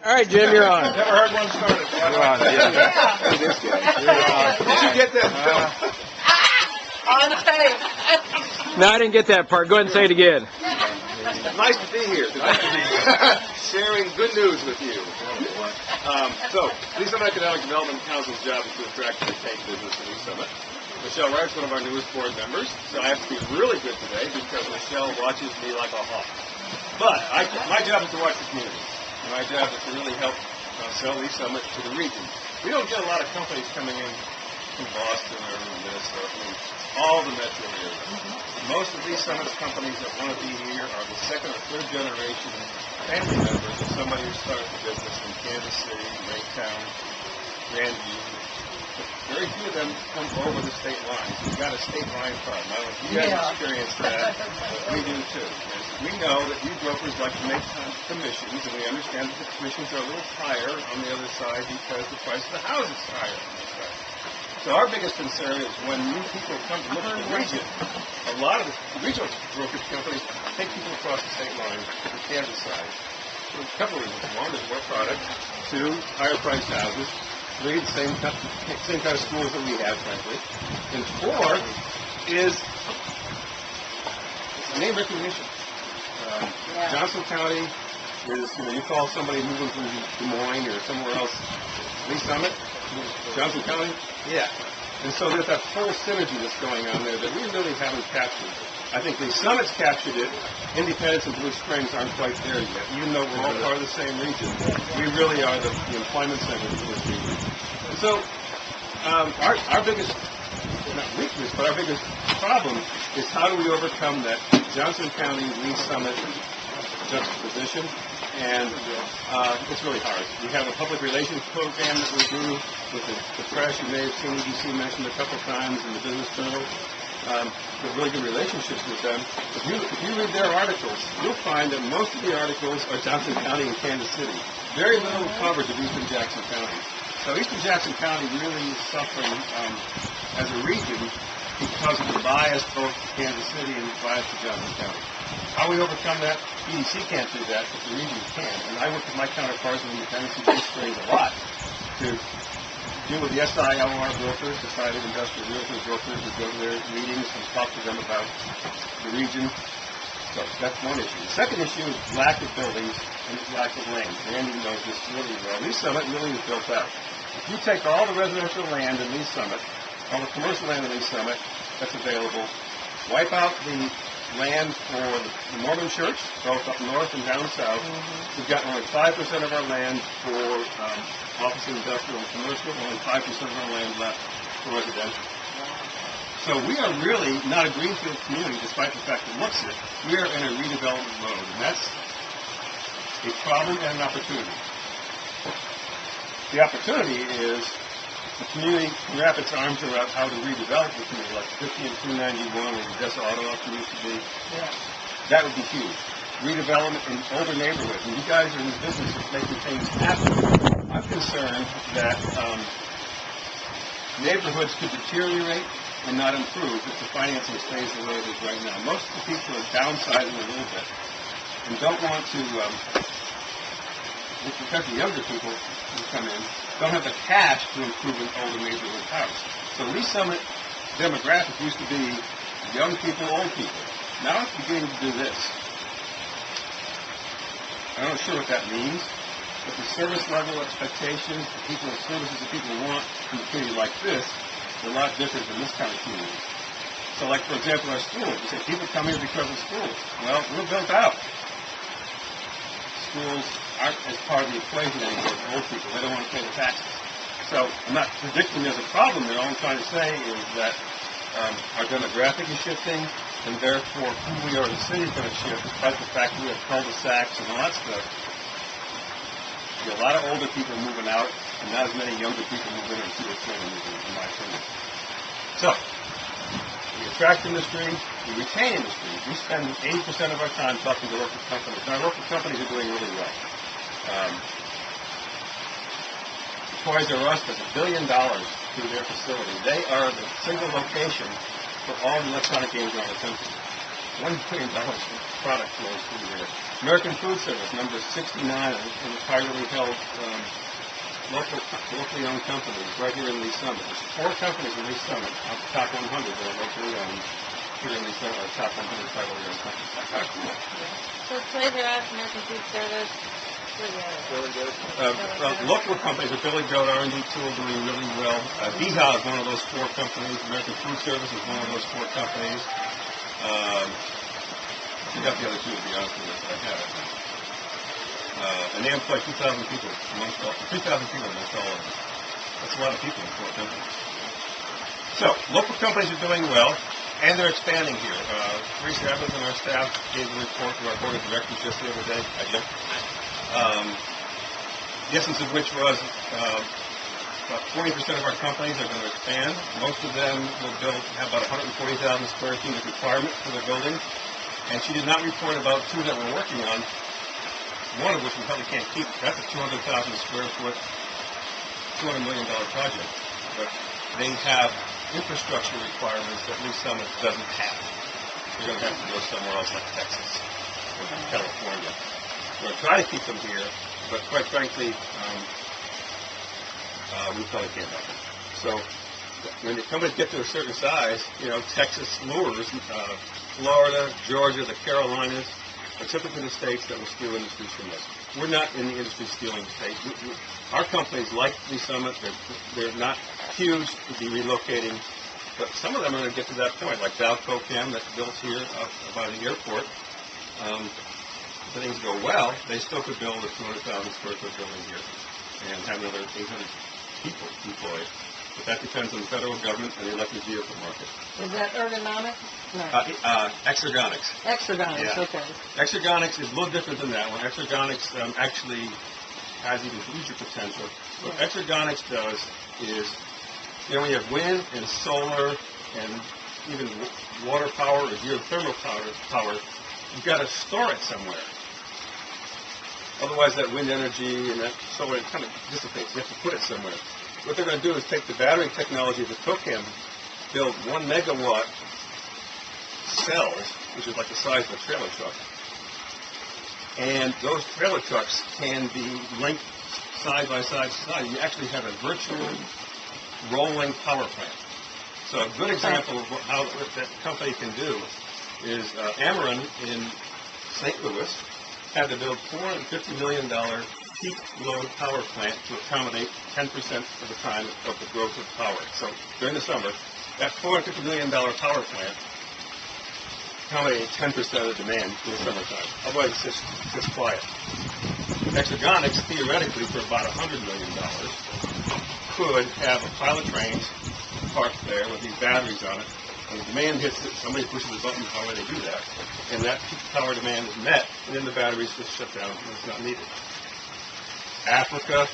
All right, Jim, you're on. Never heard one started. You're on. Yeah. Look at this guy. Did you get that? On tape. No, I didn't get that part. Go ahead and say it again. Nice to be here today. Sharing good news with you. So, Lee Summit Economic Development Council's job is to attract and retain business in Lee Summit. Michelle Wright's one of our newest board members, so I have to be really good today because Michelle watches me like a hawk. But my job is to watch the community. My job is to really help sell Lee Summit to the region. We don't get a lot of companies coming in from Boston or Minnesota, all the metro area. Most of Lee Summit's companies that want to be here are the second or third generation family members of somebody who started the business in Kansas City, Raytown, Grandview. But very few of them come over the state line. We've got a state line problem. I don't know if you guys experience that, but we do too. And we know that you brokers like to make commissions, and we understand that the commissions are a little higher on the other side because the price of the house is higher on this side. So our biggest concern is when new people come to look at the region, a lot of the regional brokerage companies take people across the state line to the Kansas side. For a couple of reasons. One is more product. Two, higher priced houses. Three, the same kind of schools that we have, frankly. And four is name recognition. Johnson County is, you call somebody moving from Des Moines or somewhere else, Lee Summit, Johnson County, yeah. And so there's that whole synergy that's going on there that we really haven't captured. I think Lee Summit's captured it. Independence and Blue Springs aren't quite there yet. Even though we're all part of the same region, we really are the employment center for this region. And so our biggest, not weakness, but our biggest problem is how do we overcome that Johnson County, Lee Summit juxtaposition? And it's really hard. We have a public relations program that we do with the press. You may have seen EDC mentioned a couple times in the Business Journal. With really good relationships with them. If you read their articles, you'll find that most of the articles are Johnson County and Kansas City. Very little coverage of Eastern Jackson County. So Eastern Jackson County really is suffering as a region because of the bias both to Kansas City and bias to Johnson County. How we overcome that? EDC can't do that, but the region can. And I work with my counterparts in Independence and Blue Springs a lot to deal with the SILR brokers, Society of Industrial Realty brokers, who go to their meetings and talk to them about the region. So that's one issue. The second issue is lack of buildings and lack of land. Randy knows this really well. Lee Summit really is built out. If you take all the residential land in Lee Summit, all the commercial land in Lee Summit that's available, wipe out the land for the Mormon Church, both up north and down south. We've got only 5% of our land for office, industrial, and commercial, only 5% of our land left for residential. So we are really not a greenfield community, despite the fact it looks it. We are in a redevelopment mode, and that's a problem and an opportunity. The opportunity is the community can wrap its arms around how to redevelop the community, like 50 and 291, where the Odessa Auto Auction used to be. Yeah. That would be huge. Redevelopment in older neighborhoods. And you guys are in the business of making things happen. I'm concerned that neighborhoods could deteriorate and not improve if the financing stays the way it is right now. Most of the people are downsizing a little bit and don't want to, because the younger people who come in, don't have the cash to improve an older neighborhood house. So Lee Summit demographic used to be young people, old people. Now it's beginning to do this. I'm not sure what that means, but the service level expectations, the people and services that people want from a community like this is a lot different than this kind of community. So like, for example, our schools. You say people come here because of schools. Well, we're built out. Schools aren't as part of the equation anymore for old people. They don't want to pay the taxes. So I'm not predicting there's a problem there. All I'm trying to say is that our demographic is shifting, and therefore who we are as a city is going to shift, despite the fact that we have cul-de-sacs and all that stuff. There are a lot of older people moving out, and not as many younger people moving into the trade in my opinion. So, we attract industry, we retain industry. We spend 80% of our time talking to local companies. And our local companies are doing really well. Toys R Us does $1 billion through their facility. They are the single location for all the electronic games around the country. $1 billion for product flows through here. American Food Service, number 69, in the privately held locally owned companies right here in Lee Summit. There's 4 companies in Lee Summit, out the top 100 that are locally owned here in Lee Summit, our top 100 privately owned companies. That's kind of cool. So Flavor Us, American Food Service, local companies, the Billy Goat R&D Tool doing really well. DHA is one of those 4 companies. American Food Service is one of those 4 companies. I got the other 2 to be honest with you, but I have it. And they employ 2,000 people amongst all, 3,000 people amongst all of them. That's a lot of people in 4 companies. So, local companies are doing well, and they're expanding here. Teresa Evans and our staff gave a report to our board of directors just the other day. I did. The essence of which was about 40% of our companies are going to expand. Most of them will have about 140,000 square feet of requirement for their buildings. And she did not report about 2 that we're working on, one of which we probably can't keep. That's a 200,000 square foot, $200 million project. But they have infrastructure requirements that Lee Summit doesn't have. They're going to have to go somewhere else like Texas or California. We're going to try to keep them here, but quite frankly, we probably can't help it. So when the companies get to a certain size, Texas lures, Florida, Georgia, the Carolinas are typically the states that will steal industries from us. We're not in the industry stealing state. Our companies, like Lee Summit, they're not huge to be relocating, but some of them are going to get to that point, like Cam that's built here up by the airport. If things go well, they still could build a 200,000 square foot building here and have another 800 people employed. But that depends on the federal government and the electric vehicle market. Is that ergonomic? No. Exergonics. Exergonics, Yeah. okay. Exergonics is a little different than that one. Exergonics actually has even huger potential. What Exergonics does is, when you have wind and solar and even water power or geothermal power, you've got to store it somewhere. Otherwise, that wind energy and that solar kind of dissipates. You have to put it somewhere. What they're going to do is take the battery technology that Tocam build 1 megawatt cells, which is like the size of a trailer truck. And those trailer trucks can be linked side by side to side. You actually have a virtual rolling power plant. So a good example of how that company can do is Ameren in St. Louis had to build $450 million peak load power plant to accommodate 10% of the time of the growth of power. So during the summer, that $450 million power plant accommodated 10% of the demand in the summertime. Otherwise, it's just quiet. Exergonics, theoretically, for about $100 million, could have a pile of trains parked there with these batteries on it. When the demand hits it, somebody pushes a button, how would they do that? And that peak power demand is met, and then the batteries just shut down and it's not needed. Africa,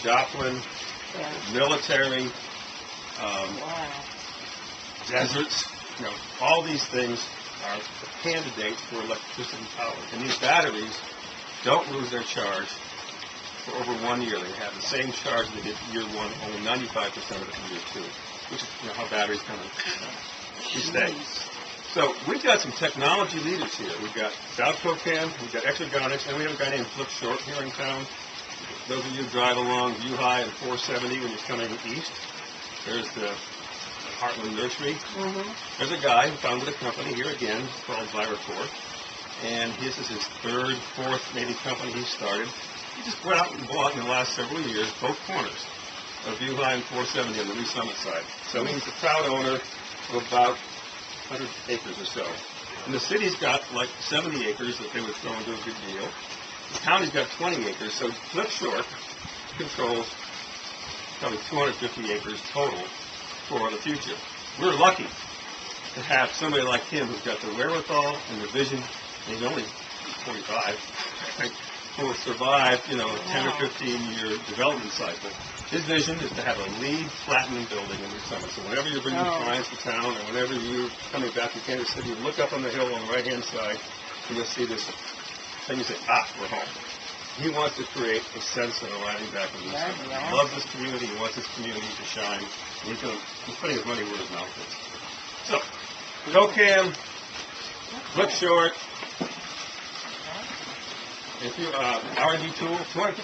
Joplin, military, deserts, all these things are candidates for electricity power. And these batteries don't lose their charge for over 1 year. They have the same charge they did year 1, only 95% of it in year 2, which is how batteries kind of stay. So we've got some technology leaders here. We've got Cam, we've got Exergonics, and we have a guy named Flip Short here in town. Those of you who drive along View High and 470 when you're coming east, there's the Heartland Nursery. There's a guy who founded a company here again called Viracor, and this is his 3rd, 4th maybe company he started. He just went out and bought in the last several years both corners of View High and 470 on the Lee Summit side. So he's the proud owner of about 100 acres or so. And the city's got like 70 acres that they would throw into a good deal. The county's got 20 acres, so Flip Short controls probably 250 acres total for the future. We're lucky to have somebody like him who's got the wherewithal and the vision, and he's only 45, who will survive, 10 or 15-year development cycle. His vision is to have a LEED platinum building in the summer. So whenever you're bringing clients to town, or whenever you're coming back to Kansas City, you look up on the hill on the right-hand side, and you'll see this, and you say, we're home. He wants to create a sense of arriving back in the summer. He loves this community. He wants this community to shine. And he's putting his money where his mouth is. So, Tocam, Flip Short, If you, R&D tool, 250